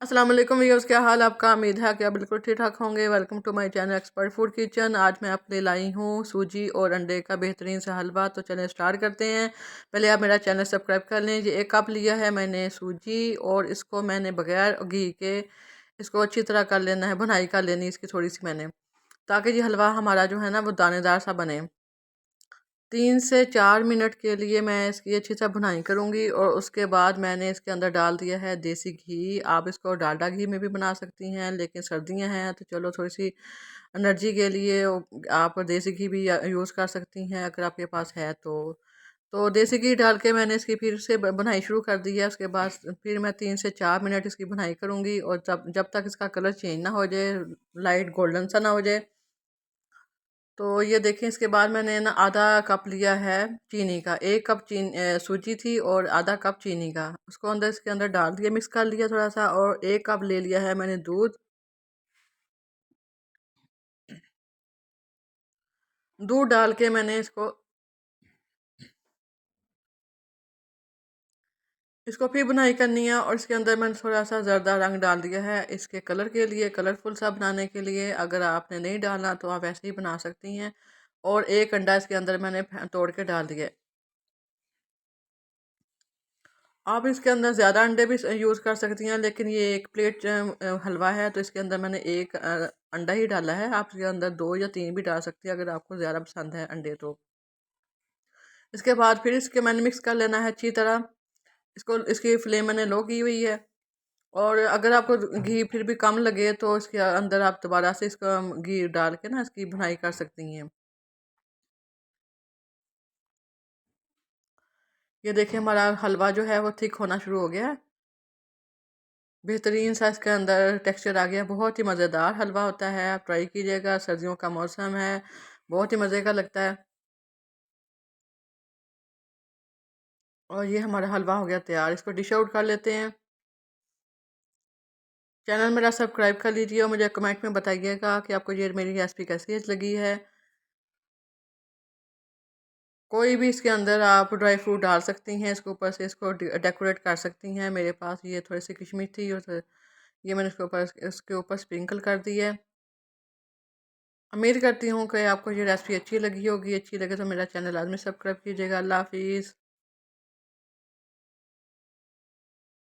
अस्सलाम वालेकुम व्यूअर्स, क्या हाल आपका। उम्मीद है कि आप बिल्कुल ठीक ठाक होंगे। Welcome to my channel expert food kitchen. आज मैं आपके लिए लाई हूँ सूजी और अंडे का बेहतरीन सा हलवा। तो चलें स्टार्ट करते हैं। पहले आप मेरा चैनल सब्सक्राइब कर लें। ये 1 कप लिया है मैंने सूजी और इसको मैंने बगैर घी के इसको अच्छी तरह कर लेना है, भुनाई कर लेनी इसकी थोड़ी सी मैंने, ताकि ये हलवा हमारा जो है ना वो दानेदार सा बने। 3 से 4 मिनट के लिए मैं इसकी अच्छी तरह भुनाई करूँगी और उसके बाद मैंने इसके अंदर डाल दिया है देसी घी। आप इसको डालडा घी में भी बना सकती हैं, लेकिन सर्दियाँ हैं तो चलो थोड़ी सी एनर्जी के लिए आप देसी घी भी यूज़ कर सकती हैं अगर आपके पास है तो देसी घी डाल के मैंने इसकी फिर से भुनाई शुरू कर दी है। उसके बाद फिर मैं 3 से 4 मिनट इसकी भुनाई करूँगी और जब जब तक इसका कलर चेंज ना हो जाए, लाइट गोल्डन सा ना हो जाए। तो ये देखें, इसके बाद मैंने ना आधा कप लिया है चीनी का। 1 कप सूजी थी और आधा कप चीनी का, उसको इसके अंदर डाल दिया, मिक्स कर लिया थोड़ा सा। और 1 कप ले लिया है मैंने दूध। दूध डाल के मैंने इसको इसको फिर बुनाई करनी है। और इसके अंदर मैंने थोड़ा सा जर्दा रंग डाल दिया है इसके कलर के लिए, कलरफुल सा बनाने के लिए। अगर आपने नहीं डालना तो आप ऐसे ही बना सकती हैं। और 1 अंडा इसके अंदर मैंने तोड़ के डाल दिया। आप इसके अंदर ज़्यादा अंडे भी यूज़ कर सकती हैं, लेकिन ये 1 प्लेट हलवा है तो इसके अंदर मैंने एक अंडा ही डाला है। आप इसके अंदर 2 या 3 भी डाल सकती हैं अगर आपको ज़्यादा पसंद है अंडे तो। इसके बाद फिर इसके मैंने मिक्स कर लेना है अच्छी तरह इसको। इसकी फ्लेम मैंने लो की हुई है। और अगर आपको घी फिर भी कम लगे तो इसके अंदर आप दोबारा से इसका घी डाल के ना इसकी भुनाई कर सकती हैं। ये देखिए, हमारा हलवा जो है वो थिक होना शुरू हो गया है। बेहतरीन सा इसके अंदर टेक्सचर आ गया। बहुत ही मज़ेदार हलवा होता है, आप ट्राई कीजिएगा। सर्दियों का मौसम है, बहुत ही मज़े का लगता है। और ये हमारा हलवा हो गया तैयार, इसको डिश आउट कर लेते हैं। चैनल मेरा सब्सक्राइब कर लीजिए और मुझे कमेंट में बताइएगा कि आपको ये मेरी रेसिपी कैसी लगी है। कोई भी इसके अंदर आप ड्राई फ्रूट डाल सकती हैं, इसके ऊपर से इसको डेकोरेट कर सकती हैं। मेरे पास ये थोड़ी सी किशमिश थी और ये मैंने इसके ऊपर स्प्रिंकल कर दी है। उम्मीद करती हूँ कि आपको ये रेसिपी अच्छी लगी होगी। अच्छी लगे तो मेरा चैनल लाजमी सब्सक्राइब कीजिएगा। अल्लाह हाफिज़।